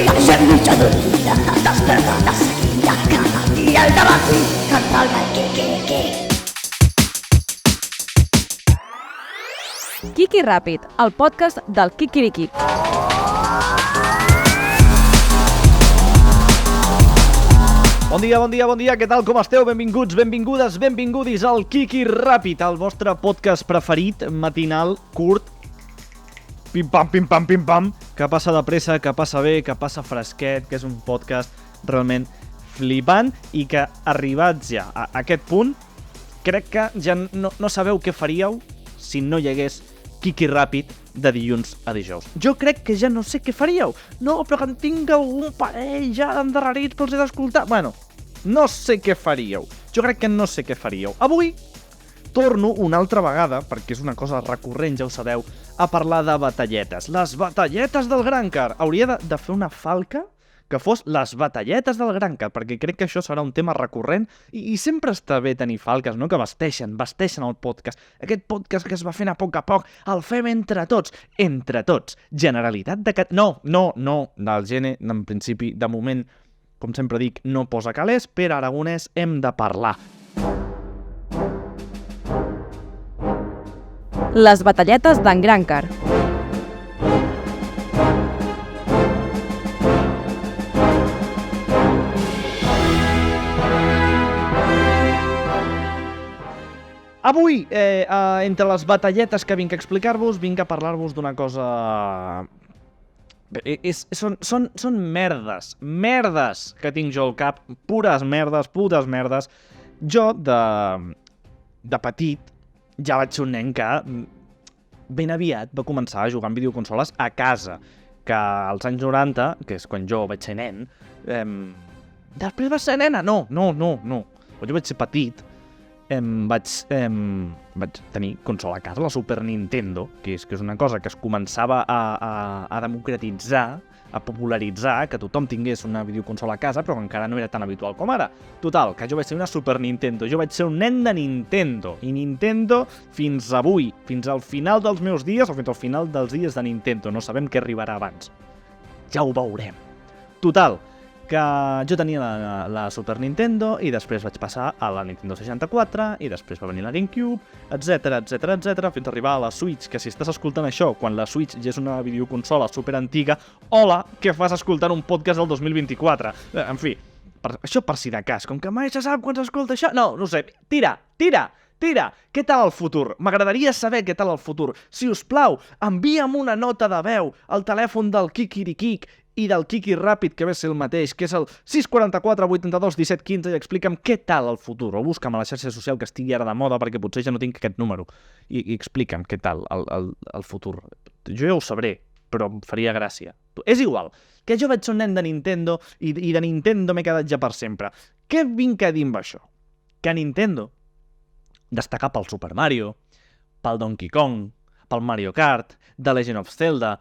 deixem mitja dormida, desperta de seguida, cada dia al dematí, canta el Kiki. Kiki Ràpid, el podcast del Kikiriki. Bon dia, què tal, com esteu? Benvinguts, benvingudes, benvingudis al Kiki Ràpid, el vostre podcast preferit, matinal, curt, pim-pam, que passa de pressa, que passa bé, que passa fresquet, que és un podcast realment flipant i que, arribats ja a aquest punt, crec que ja no sabeu què faríeu si no hi hagués Kiki Ràpid de dilluns a dijous. Jo crec que ja no sé què faríeu. No, però que en tinc algun parell ja endarrerits, però els he d'escoltar. Bueno, no sé què faríeu. Jo crec que no sé què faríeu. Avui torno una altra vegada, perquè és una cosa recurrent, ja ho sabeu, a parlar de batalletes. Les batalletes del Gran Car. Hauria de fer una falca que fos les batalletes del Gran Car, perquè crec que això serà un tema recurrent i sempre està bé tenir falques, no? Que vesteixen el podcast. Aquest podcast que es va fent a poc, el fem entre tots. Generalitat de... No, del gene, en principi, de moment, com sempre dic, no posa calés, per Aragonès hem de parlar. Les batalletes d'en Gran Car. Avui, entre les batalletes que vinc a explicar-vos, vinc a parlar-vos d'una cosa... Són merdes que tinc jo al cap, putes merdes. Jo, de petit, ja vaig ser un nen que ben aviat va començar a jugar en videoconsoles a casa, que als anys 90, que és quan jo vaig ser nen, després vas ser nena? No. Quan jo vaig ser petit, vaig tenir consola a casa, la Super Nintendo, que és una cosa que es començava a democratitzar, a popularitzar, que tothom tingués una videoconsola a casa, però que encara no era tan habitual com ara. Total, que jo vaig ser una Super Nintendo, jo vaig ser un nen de Nintendo, i Nintendo fins avui, fins al final dels meus dies, o fins al final dels dies de Nintendo, no sabem què arribarà abans. Ja ho veurem. Total, que jo tenia la Super Nintendo i després vaig passar a la Nintendo 64 i després va venir la GameCube, etc, fins a arribar a la Switch, que si estàs escoltant això quan la Switch ja és una videoconsola super antiga, hola, què fas escoltant un podcast del 2024? En fi, això per si de cas, com que mai se sap quan s'escolta això, no sé, tira, què tal el futur? M'agradaria saber què tal el futur. Si us plau, envia'm una nota de veu al telèfon del Kikirikik i del Kiki Ràpid, que ve ser el mateix, que és el 644 82 17 15, i explica'm què tal el futur, o busca'm a la xarxa social que estigui ara de moda, perquè potser ja no tinc aquest número, i explica'm què tal el futur. Jo ja ho sabré, però em faria gràcia. És igual, que jo vaig ser un nen de Nintendo, i de Nintendo m'he quedat ja per sempre. Què vinc a dir amb això? Que Nintendo destacar pel Super Mario, pel Donkey Kong, pel Mario Kart, The Legend of Zelda,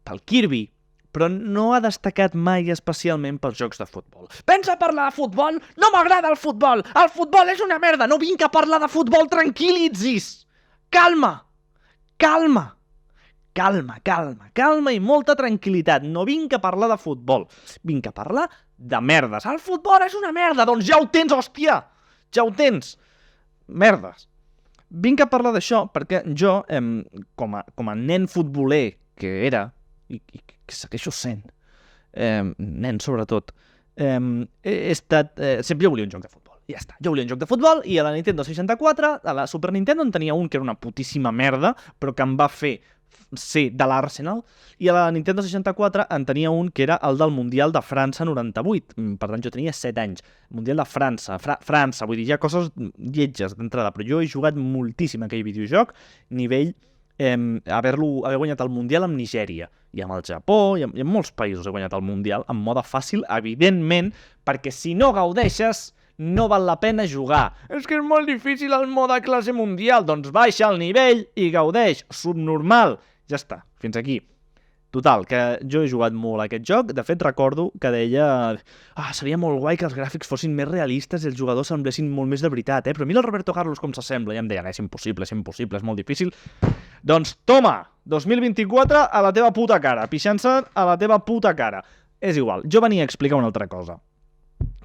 pel Kirby, però no ha destacat mai especialment pels jocs de futbol. Pensa parlar de futbol? No m'agrada el futbol! El futbol és una merda! No vinc a parlar de futbol, tranquil·litzis! Calma i molta tranquil·litat. No vinc a parlar de futbol, vinc a parlar de merdes. El futbol és una merda! Doncs ja ho tens, hòstia! Ja ho tens! Merdes. Vinc a parlar d'això perquè jo, com a nen futboler que era, i que segueixo sent, nen sobretot, he estat... sempre jo volia un joc de futbol, ja està. Jo volia un joc de futbol i a la Nintendo 64, a la Super Nintendo en tenia un que era una putíssima merda, però que em va fer ser de l'Arsenal, i a la Nintendo 64 en tenia un que era el del Mundial de França 98, per tant jo tenia 7 anys, Mundial de França, França, vull dir, hi ha coses lletges d'entrada, però jo he jugat moltíssim aquell videojoc, nivell haver guanyat el Mundial amb Nigèria, i amb el Japó, i amb molts països he guanyat el Mundial, en mode fàcil, evidentment, perquè si no gaudeixes, no val la pena jugar. És que és molt difícil el mode classe mundial, doncs baixa el nivell i gaudeix, subnormal. Ja està, fins aquí. Total, que jo he jugat molt a aquest joc, de fet recordo que deia seria molt guai que els gràfics fossin més realistes i els jugadors semblessin molt més de veritat, però mira el Roberto Carlos com s'assembla, i em deien, és impossible, és molt difícil. Doncs toma, 2024 a la teva puta cara, pixant-se a la teva puta cara. És igual, jo venia a explicar una altra cosa.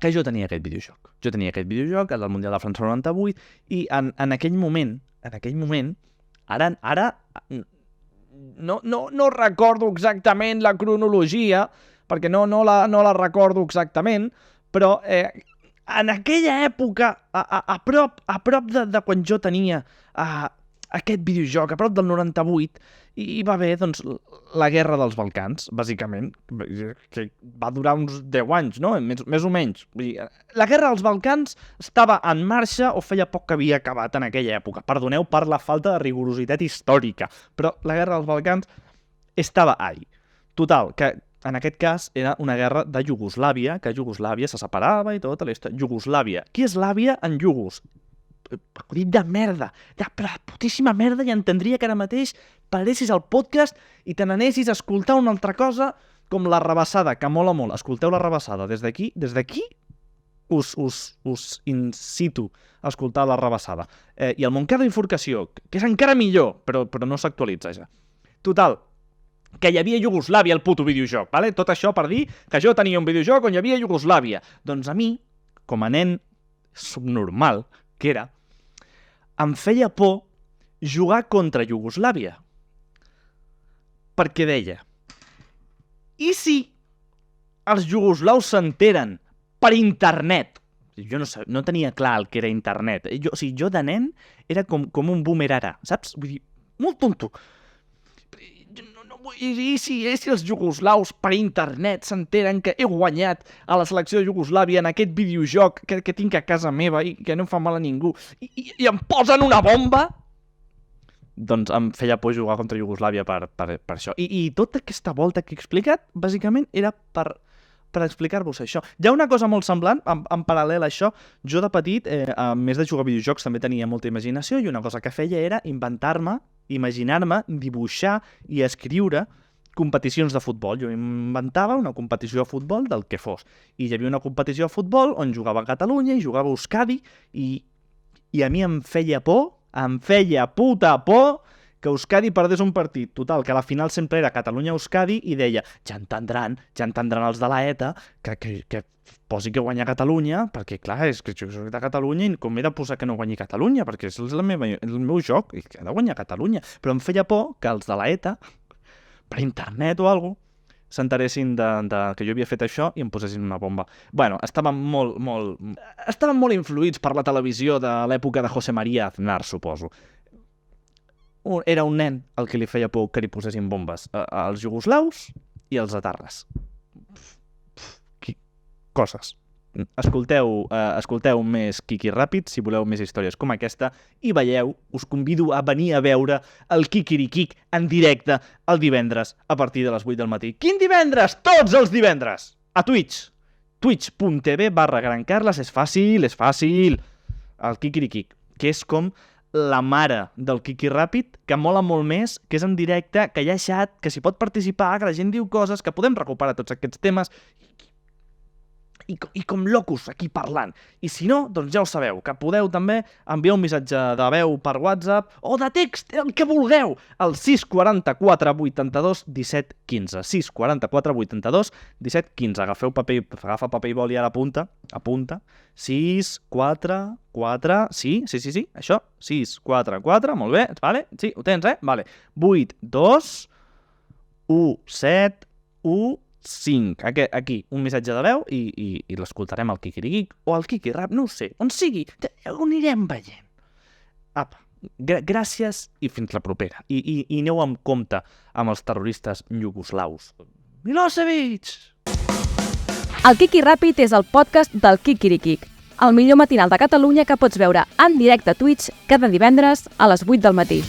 Que jo tenia aquest videojoc. Jo tenia aquest videojoc, el del Mundial de França 98, i en aquell moment, ara no recordo exactament la cronologia, perquè no la recordo exactament, però en aquella època, a prop de quan jo tenia aquest videojoc, a prop del 98, hi va haver doncs, la Guerra dels Balcans, bàsicament, que va durar uns 10 anys, no? Més o menys. Vull dir, la Guerra dels Balcans estava en marxa o feia poc que havia acabat en aquella època. Perdoneu per la falta de rigorositat històrica, però la Guerra dels Balcans estava ahí. Total, que en aquest cas era una guerra de Iugoslàvia, que Iugoslàvia se separava i tota la història. Iugoslàvia. Qui és l'àvia en iugos? Acudit de merda, de putíssima merda, i entendria que ara mateix paressis al podcast i te n'anessis a escoltar una altra cosa com La Rebassada, que mola molt. Escolteu La Rebassada. Des d'aquí us incito a escoltar La Rebassada. I el Montcada Bifurcació, que és encara millor, però no s'actualitza ja. Total, que hi havia Iugoslàvia al puto videojoc, vale? Tot això per dir que jo tenia un videojoc on hi havia Iugoslàvia. Doncs a mi, com a nen subnormal que era, em feia por jugar contra Iugoslàvia. Perquè deia, i si els iugoslaus s'enteren per internet? Jo no tenia clar el que era internet. Jo de nen era com un boomer ara, saps? Vull dir, molt tonto. I si els iugoslaus per internet s'enteren que he guanyat a la selecció de Iugoslàvia en aquest videojoc que tinc a casa meva i que no fa mal a ningú i em posen una bomba? Doncs em feia por jugar contra Iugoslàvia per això. I tota aquesta volta que he explicat, bàsicament, era per explicar-vos això. Hi ha una cosa molt semblant, en paral·lel a això. Jo de petit, a més de jugar a videojocs, també tenia molta imaginació i una cosa que feia era imaginar-me, dibuixar i escriure competicions de futbol. Jo inventava una competició de futbol del que fos. I hi havia una competició de futbol on jugava Catalunya i jugava Euskadi i a mi em feia puta por que Euskadi perdés un partit. Total, que a la final sempre era Catalunya-Euskadi i deia, ja entendran els de la ETA que posi que guanya Catalunya, perquè clar, és que jo soc de Catalunya i com he de posar que no guanyi Catalunya, perquè és el meu joc i que ha de guanyar Catalunya. Però em feia por que els de la ETA, per internet o alguna cosa, s'enteressin que jo havia fet això i em posessin una bomba. Bueno, estaven molt influïts per la televisió de l'època de José María Aznar, suposo. Era un nen al que li feia por que li posessin bombes als iugoslaus i als etarres. Coses. Escolteu més Kiki Ràpid si voleu més històries com aquesta i veieu, us convido a venir a veure el Kikirikik en directe el divendres a partir de les 8 del matí. Quin divendres? Tots els divendres! A Twitch. twitch.tv/grancarles. És fàcil. El Kikirikik, que és com la mare del Kiki Ràpid, que mola molt més, que és en directe, que hi ha xat, que s'hi pot participar, que la gent diu coses, que podem recuperar tots aquests temes i com locos aquí parlant. I si no, doncs ja ho sabeu, que podeu també enviar un missatge de veu per WhatsApp o de text, el que vulgueu, al 644 82 17 15. 644 82 17 15. Agafa paper i boli i ara apunta. 6, 4, 4, sí, això, 6, 4, 4, molt bé, vale? Sí, ho tens, Vale. 8, 2, 1, 7, 1, 5. Aquí, un missatge de veu i l'escoltarem al Kikirikik o al Kiki Rap, no ho sé, on sigui, ho anirem veient. Apa, gràcies i fins la propera. I aneu amb compte amb els terroristes iugoslaus. Milosevic! El Kiki Ràpid és el podcast del Kikirikik, el millor matinal de Catalunya que pots veure en directe a Twitch cada divendres a les 8 del matí.